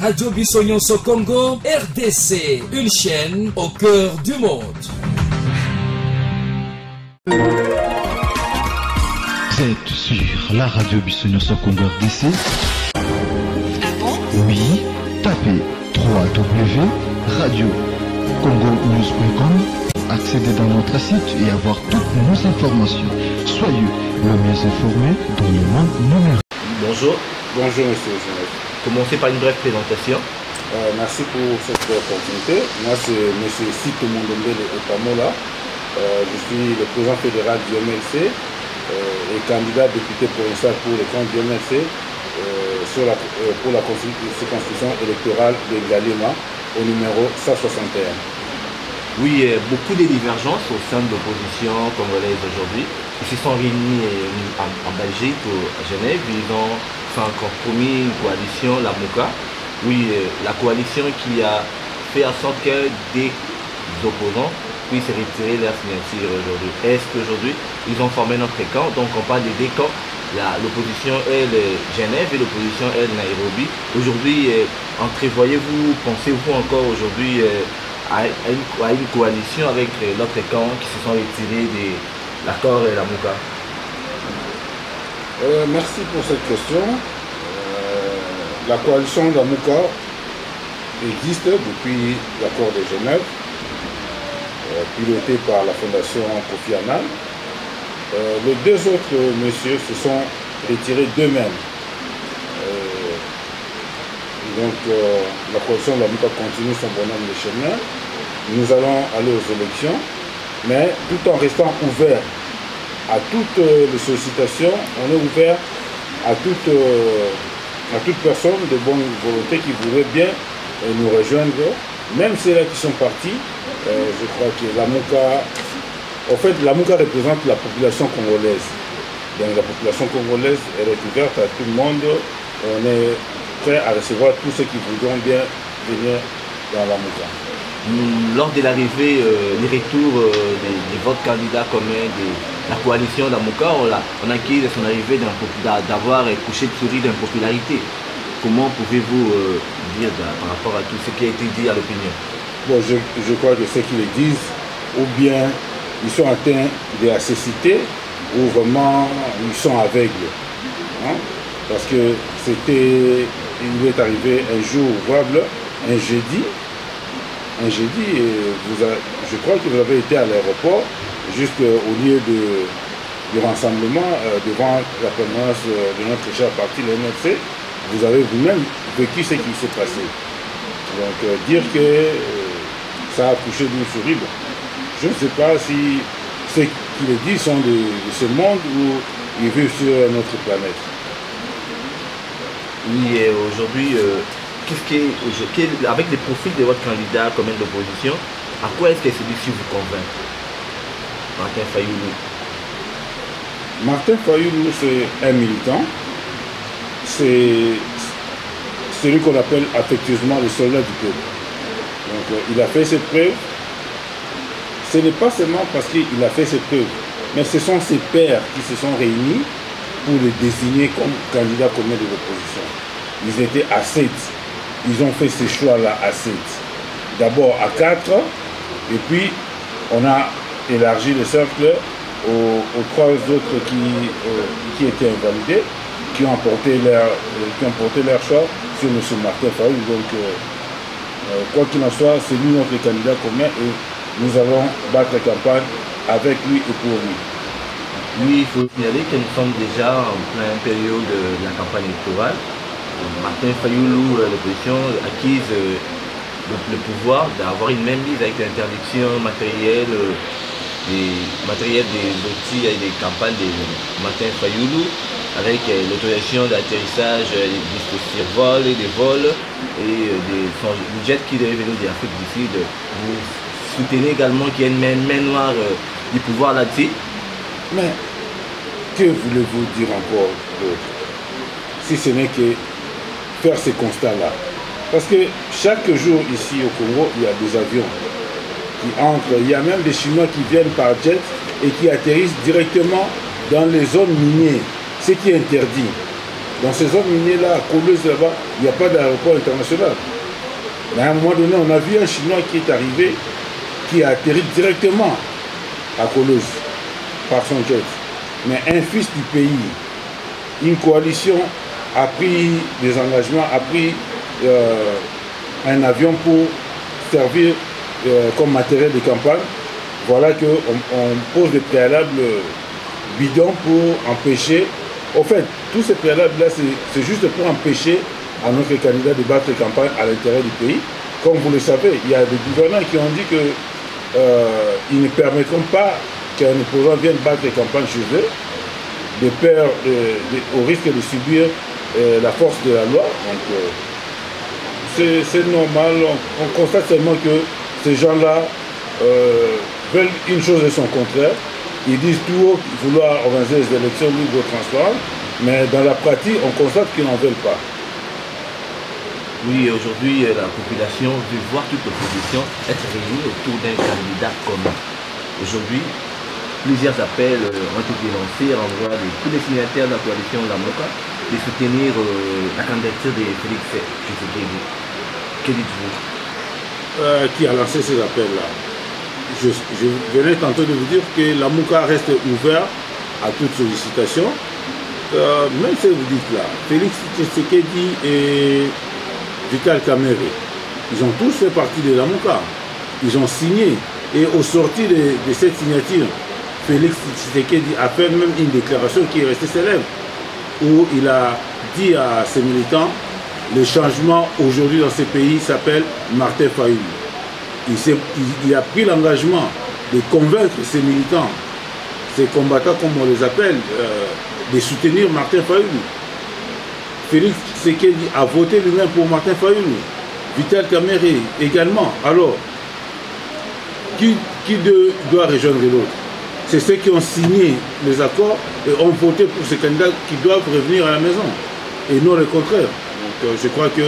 Radio Bissonyonso Congo, RDC, une chaîne au cœur du monde. Vous êtes sur la radio Bissonyonso Congo RDC. Oui, tapez www.radiocongonews.com, accédez dans notre site et avoir toutes nos informations. Soyez le mieux informé dans le monde numérique. Bonjour. Bonjour monsieur Genève. Commencez par une brève présentation. Merci pour cette opportunité. Moi c'est monsieur Sito Mondombele Epamola. Je suis le président fédéral du MLC et candidat député provincial pour le compte du MLC pour la circonscription électorale de Galema au numéro 161. Oui, beaucoup de divergences au sein de l'opposition congolaise aujourd'hui. Ils se sont réunis en Belgique, à Genève. Ils ont fait un compromis, une coalition, la MOCA. Oui, la coalition qui a fait en sorte que des opposants puissent retirer leur signature aujourd'hui. Est-ce qu'aujourd'hui, ils ont formé notre camp? Donc on parle de deux camps. L'opposition est Genève et l'opposition est Nairobi. Aujourd'hui, entrevoyez-vous, pensez-vous encore aujourd'hui à une coalition avec l'autre camp qui se sont retirés de l'accord et la MOCA? Merci pour cette question. La coalition de la MOCA existe depuis l'accord de Genève, piloté par la fondation Kofi Annan. Les deux autres messieurs se sont retirés d'eux-mêmes. Donc la coalition de la MOCA continue son bonhomme de chemin. Nous allons aller aux élections, mais tout en restant ouvert à toutes les sollicitations, on est ouvert à toute personne de bonne volonté qui voudrait bien nous rejoindre, même ceux-là qui sont partis. Je crois que la MOCA, en fait, la MOCA représente la population congolaise. Donc la population congolaise, elle est ouverte à tout le monde. On est prêt à recevoir tous ceux qui voudront bien venir dans la MOCA. Lors de l'arrivée, du retour de votre candidat commun de la coalition de la MOCA, on a acquis de son arrivée d'avoir couché de souris d'impopularité. Comment pouvez-vous dire par rapport à tout ce qui a été dit à l'opinion? Bon, je crois que ceux qui le disent, ou bien ils sont atteints de la cécité, ou vraiment ils sont aveugles. Hein? Parce que il est arrivé un jour ouvrable, un jeudi, et je crois que vous avez été à l'aéroport, jusqu'au lieu du rassemblement devant la permanence de notre cher parti, le MLC, vous avez vous-même vécu ce qui s'est passé. Donc dire que ça a accouché d'une souris, je ne sais pas si ceux qui le disent sont de ce monde ou ils vivent sur notre planète. Oui, aujourd'hui, avec les profils de votre candidat comme de l'opposition, à quoi est-ce que celui-ci vous convainc? Martin Fayulu. Martin Fayulu, c'est un militant. C'est celui qu'on appelle affectueusement le soldat du peuple. Donc il a fait ses preuves. Ce n'est pas seulement parce qu'il a fait ses preuves, mais ce sont ses pairs qui se sont réunis pour le désigner comme candidat commun de l'opposition. Ils étaient à 7. Ils ont fait ces choix-là à 7. D'abord à 4, et puis on a élargi le cercle aux 3 autres qui étaient invalidés, qui ont porté leur choix sur M. Martin Fayulu. Donc, quoi qu'il en soit, c'est lui notre candidat commun et nous allons battre la campagne avec lui et pour lui. Oui, il faut signaler que nous sommes déjà en pleine période de la campagne électorale. Martin Fayulu, l'opposition, acquise le pouvoir d'avoir une même liste avec l'interdiction matérielle des outils et des campagnes de Martin Fayulu, avec l'autorisation d'atterrissage des survols et des vols et son budget qui devait venir de l'Afrique du Sud. Vous soutenez également qu'il y a une main noire du pouvoir là-dessus? Mais que voulez-vous dire encore d'autre, si ce n'est que faire ces constats-là? Parce que chaque jour ici au Congo, il y a des avions qui entrent, il y a même des Chinois qui viennent par jet et qui atterrissent directement dans les zones minières, ce qui est interdit. Dans ces zones minières-là, à Kolwezi, là-bas, il n'y a pas d'aéroport international. Mais à un moment donné, on a vu un Chinois qui est arrivé, qui a atterri directement à Kolwezi par son jet. Mais un fils du pays, une coalition a pris des engagements, a pris un avion pour servir comme matériel de campagne. Voilà qu'on pose des préalables bidons pour empêcher. En fait, tous ces préalables-là, c'est juste pour empêcher à notre candidat de battre les campagnes à l'intérieur du pays. Comme vous le savez, il y a des gouvernants qui ont dit qu'ils ne permettront pas qu'un opposant vienne battre les campagnes chez eux, de peur, au risque de subir la force de la loi. Donc, c'est normal. On constate seulement que ces gens-là veulent une chose et son contraire. Ils disent tout haut vouloir organiser les élections libres et transparentes, mais dans la pratique, on constate qu'ils n'en veulent pas. Oui, aujourd'hui, la population veut voir toute l'opposition être réunie autour d'un candidat commun. Aujourd'hui, plusieurs appels ont été lancés à l'endroit de tous les signataires de la coalition Lamoka de soutenir la candidature de Félix Tshisekedi. Que dites-vous? Qui a lancé ces appels-là? Je venais tantôt de vous dire que Lamoka reste ouvert à toute sollicitation. Même si vous dites là, Félix Tshisekedi et Vital Kamerhe, ils ont tous fait partie de Lamoka. Ils ont signé. Et au sortir de cette signature, Félix Tshisekedi a fait même une déclaration qui est restée célèbre, où il a dit à ses militants, le changement aujourd'hui dans ces pays s'appelle Martin Fayulu. Il a pris l'engagement de convaincre ses militants, ses combattants comme on les appelle, de soutenir Martin Fayulu. Félix Tshisekedi a voté lui-même pour Martin Fayulu. Vital Kamerhe également. Alors, qui doit rejoindre l'autre? C'est ceux qui ont signé les accords et ont voté pour ces candidats qui doivent revenir à la maison. Et non le contraire. Donc je crois que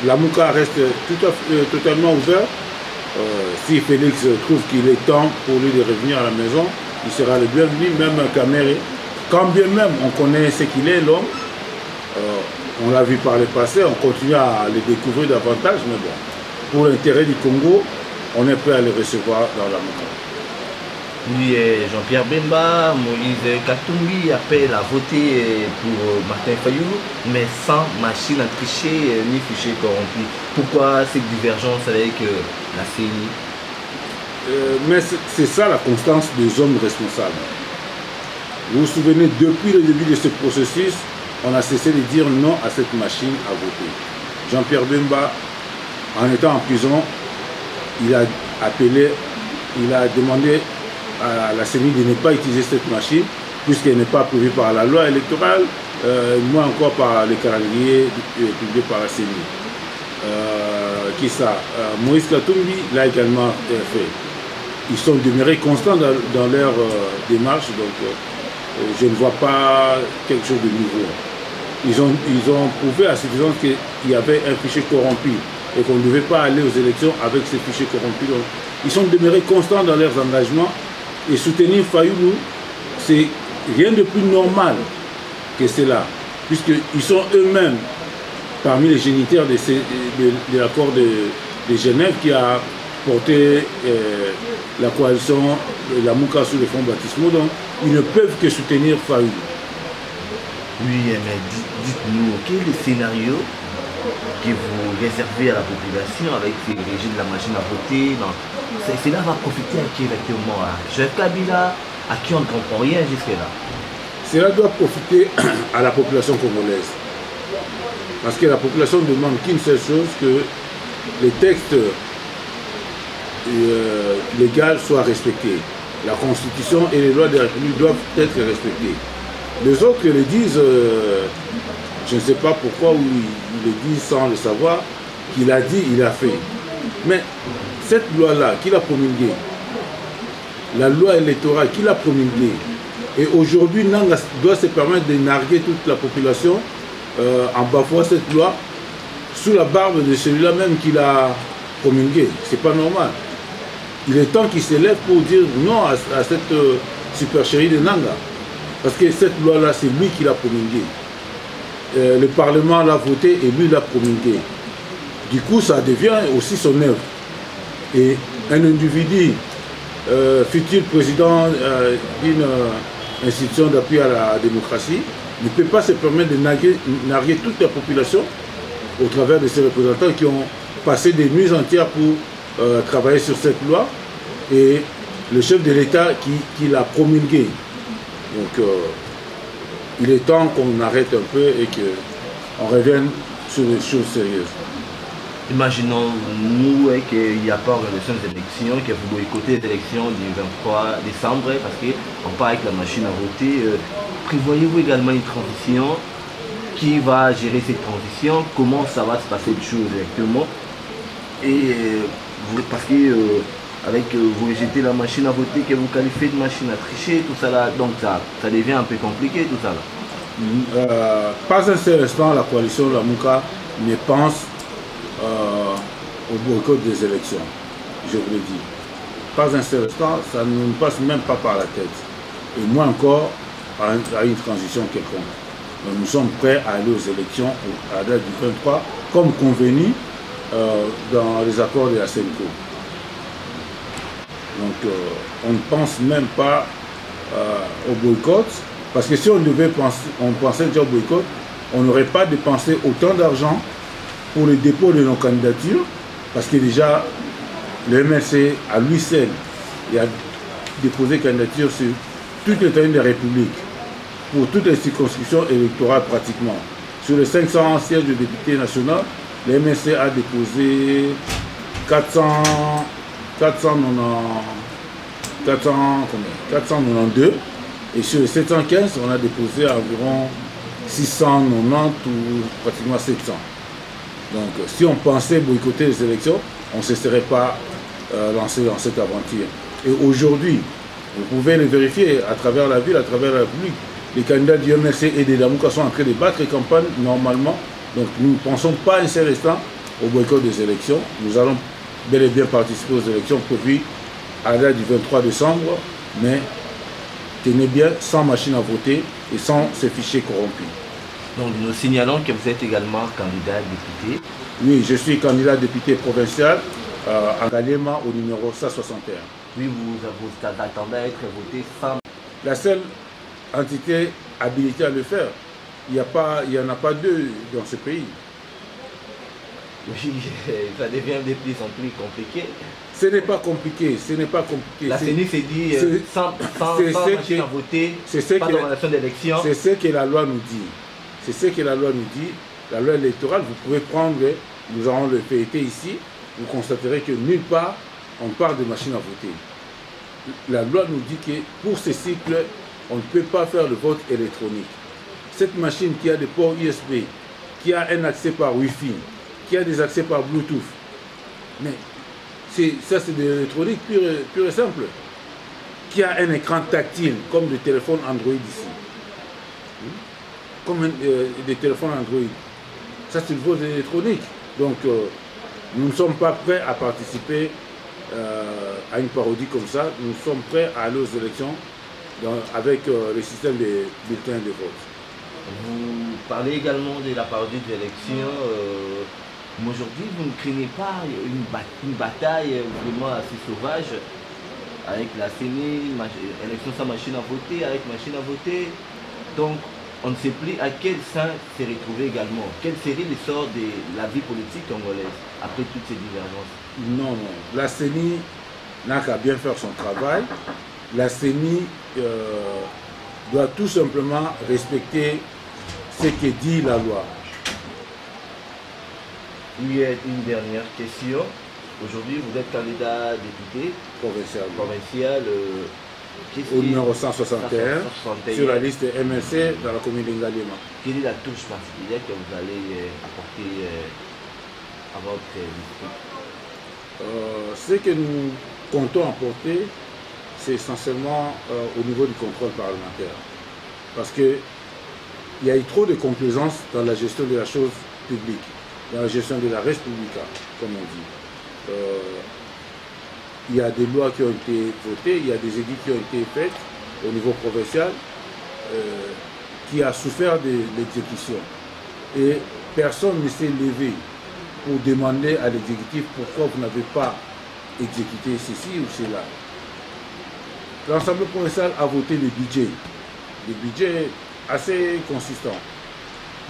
Lamoka reste totalement ouvert. Si Félix trouve qu'il est temps pour lui de revenir à la maison, il sera le bienvenu, même Kamerhe. Quand bien même on connaît ce qu'il est, l'homme, on l'a vu par le passé, on continue à le découvrir davantage, mais bon, pour l'intérêt du Congo, on est prêt à le recevoir dans Lamoka. Oui, Jean-Pierre Bemba, Moïse Katumbi appellent à voter pour Martin Fayulu, mais sans machine à tricher ni fichier corrompu. Pourquoi cette divergence avec la CENI? Mais c'est ça la constance des hommes responsables. Vous vous souvenez, depuis le début de ce processus, on a cessé de dire non à cette machine à voter. Jean-Pierre Bemba, en étant en prison, il a demandé à la CENI de ne pas utiliser cette machine, puisqu'elle n'est pas prévue par la loi électorale, moins encore par les calendriers publiés par la CENI. Moïse Katumbi l'a également fait. Ils sont demeurés constants dans leur démarche, donc je ne vois pas quelque chose de nouveau. Ils ont prouvé à suffisance qu'il y avait un fichier corrompu et qu'on ne devait pas aller aux élections avec ces fichiers corrompus. Donc, ils sont demeurés constants dans leurs engagements et soutenir Fayulu, c'est rien de plus normal que cela, puisqu'ils sont eux-mêmes parmi les géniteurs de l'accord de Genève qui a porté la coalition de Lamoka sur les fonds baptismaux, donc ils ne peuvent que soutenir Fayulu. Oui, mais dites-nous, quel est le scénario que vous réservez à la population avec le régime de la machine à voter? Cela va profiter à qui exactement? À Joseph Kabila, à qui on ne comprend rien jusque-là? Cela doit profiter à la population congolaise. Parce que la population ne demande qu'une seule chose, que les textes légaux soient respectés. La Constitution et les lois de la République doivent être respectées. Les autres le disent, je ne sais pas pourquoi, ou ils le disent sans le savoir, qu'il a dit, il a fait. Mais cette loi-là, qu'il a promulguée, la loi électorale qu'il a promulguée, et aujourd'hui, Nanga doit se permettre de narguer toute la population en bafouant cette loi sous la barbe de celui-là même qu'il a promulguée. C'est pas normal. Il est temps qu'il s'élève pour dire non à cette supercherie de Nanga. Parce que cette loi-là, c'est lui qui l'a promulguée. Le Parlement l'a voté et lui l'a promulguée. Du coup, ça devient aussi son œuvre. Et un individu, futur président d'une institution d'appui à la démocratie, ne peut pas se permettre de narguer toute la population au travers de ses représentants qui ont passé des nuits entières pour travailler sur cette loi et le chef de l'État qui l'a promulguée. Donc il est temps qu'on arrête un peu et qu'on revienne sur des choses sérieuses. Imaginons, nous, qu'il n'y a pas organisation des élections, que vous boycottez les élections du 23 décembre, parce qu'on part avec la machine à voter. Prévoyez-vous également une transition? Qui va gérer cette transition? Comment ça va se passer de choses exactement? Et parce que avec vous rejetez la machine à voter, que vous qualifiez de machine à tricher, tout ça là, donc ça devient un peu compliqué tout ça là. Pas un seul instant, la coalition Lamuka ne pense au boycott des élections, je vous le dis. Pas un seul instant, ça ne nous passe même pas par la tête. Et moins encore à une transition quelconque. Donc nous sommes prêts à aller aux élections à la date du 23, comme convenu dans les accords de la CENCO. Donc on ne pense même pas au boycott, parce que si on devait penser, on pensait déjà au boycott, on n'aurait pas dépensé autant d'argent pour le dépôt de nos candidatures, parce que déjà le MLC à lui seul il a déposé candidature sur toute l'étendue de la République, pour toutes les circonscriptions électorales pratiquement. Sur les 500 sièges de députés nationaux, le MLC a déposé 492, et sur les 715, on a déposé environ 690 ou pratiquement 700. Donc si on pensait boycotter les élections, on ne se serait pas lancé dans cette aventure. Et aujourd'hui, vous pouvez le vérifier à travers la ville, à travers la République, les candidats du MLC et des Lamuka sont en train de battre les campagnes normalement. Donc nous ne pensons pas un seul instant au boycott des élections. Nous allons bel et bien participer aux élections prévues à la date du 23 décembre, mais tenez bien, sans machine à voter et sans ces fichiers corrompus. Donc nous signalons que vous êtes également candidat député. Oui, je suis candidat député provincial à Galema au numéro 161. Oui, vous attendez à être voté sans... La seule entité habilitée à le faire, il n'y en a pas deux dans ce pays. Oui, ça devient de plus en plus compliqué. Ce n'est pas compliqué, ce n'est pas compliqué. La CENI s'est dit sans machine à voter, pas d'organisation d'élection. C'est ce que la loi nous dit. C'est ce que la loi nous dit. La loi électorale, vous pouvez prendre, nous avons le PET ici, vous constaterez que nulle part on parle de machine à voter. La loi nous dit que pour ce cycle, on ne peut pas faire le vote électronique. Cette machine qui a des ports USB, qui a un accès par Wi-Fi, qui a des accès par Bluetooth, mais ça c'est de l'électronique pure et simple, qui a un écran tactile comme des téléphones Android ici, comme des téléphones Android. Ça c'est le vote électronique. Donc nous ne sommes pas prêts à participer à une parodie comme ça. Nous sommes prêts à aller aux élections avec le système des bulletins de vote. Vous parlez également de la parodie de l'élection. Aujourd'hui, vous ne craignez pas une bataille vraiment assez sauvage avec la CENI, élection sans machine à voter, avec machine à voter. Donc, on ne sait plus à quel sein se retrouver également. Quel serait le sort de la vie politique congolaise après toutes ces divergences? Non, non. La CENI n'a qu'à bien faire son travail. La CENI doit tout simplement respecter ce que dit la loi. Il y a une dernière question. Aujourd'hui, vous êtes candidat député provincial au numéro 161 sur la liste MLC dans la commune d'Ngalema. Quelle est la touche particulière que vous allez apporter à votre district? Ce que nous comptons apporter, c'est essentiellement au niveau du contrôle parlementaire. Parce qu'il y a eu trop de complaisance dans la gestion de la chose publique, dans la gestion de la res publica, comme on dit. Il y a des lois qui ont été votées, il y a des édits qui ont été faits au niveau provincial, qui a souffert de l'exécution. Et personne ne s'est levé pour demander à l'exécutif pourquoi vous n'avez pas exécuté ceci ou cela. L'Assemblée provinciale a voté le budget assez consistant.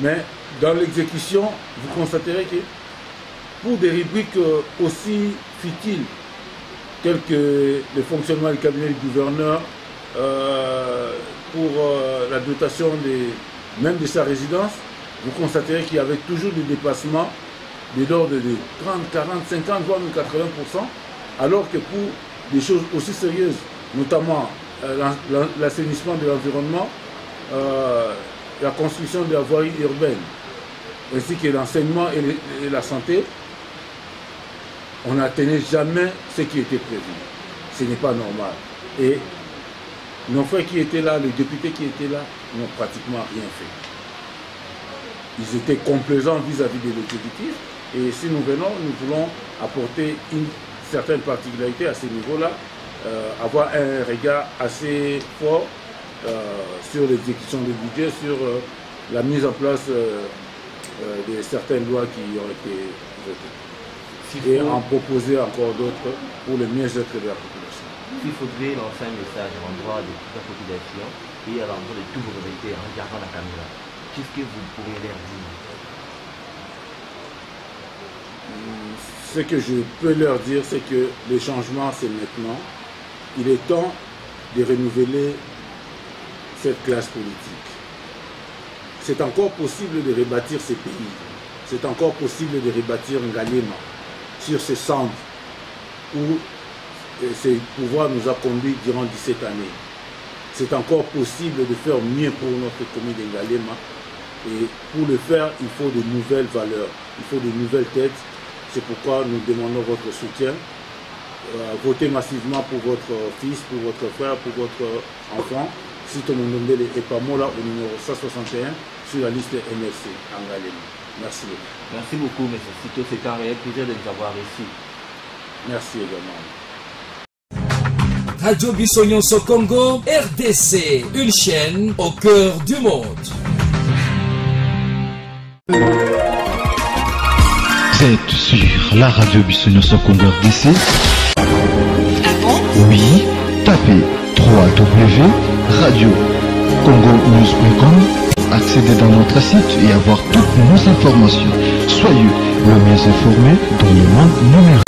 Mais dans l'exécution, vous constaterez que pour des rubriques aussi futiles, telles que le fonctionnement du cabinet du gouverneur, pour la dotation même de sa résidence, vous constaterez qu'il y avait toujours des dépassements de l'ordre de 30, 40, 50, voire même 80%, alors que pour des choses aussi sérieuses, notamment l'assainissement de l'environnement, la construction de la voirie urbaine, ainsi que l'enseignement et la santé, on n'atteignait jamais ce qui était prévu. Ce n'est pas normal. Et nos frères qui étaient là, les députés qui étaient là, n'ont pratiquement rien fait. Ils étaient complaisants vis-à-vis de l'exécutif. Et si nous venons, nous voulons apporter une certaine particularité à ce niveau-là, avoir un regard assez fort sur l'exécution du budget, sur la mise en place de certaines lois qui ont été votées. Et en proposer encore d'autres pour le mieux-être de la population. Il faudrait lancer un message à l'endroit de toute la population et à l'endroit de tous vos invités en regardant la caméra. Qu'est-ce que vous pourriez leur dire? Ce que je peux leur dire, c'est que le changement, c'est maintenant. Il est temps de renouveler cette classe politique. C'est encore possible de rebâtir ces pays. C'est encore possible de rebâtir Ngaliema sur ces cendres où ce pouvoir nous a conduits durant 17 années. C'est encore possible de faire mieux pour notre commune de Ngaliema. Et pour le faire, il faut de nouvelles valeurs, il faut de nouvelles têtes. C'est pourquoi nous demandons votre soutien. Votez massivement pour votre fils, pour votre frère, pour votre enfant. Si tout le monde est pas moi là au numéro 161 sur la liste MRC en Ngaliema. Merci beaucoup. Merci beaucoup, M. Cito. C'est un réel plaisir de vous avoir ici. Merci également. Radio Bissonyonso Congo, RDC, une chaîne au cœur du monde. Vous êtes sur la radio Bissonyonso Congo RDC. Oui, tapez www.radio-congo-news.com, accédez dans notre site et avoir toutes nos informations. Soyez le mieux informé dans le monde numérique.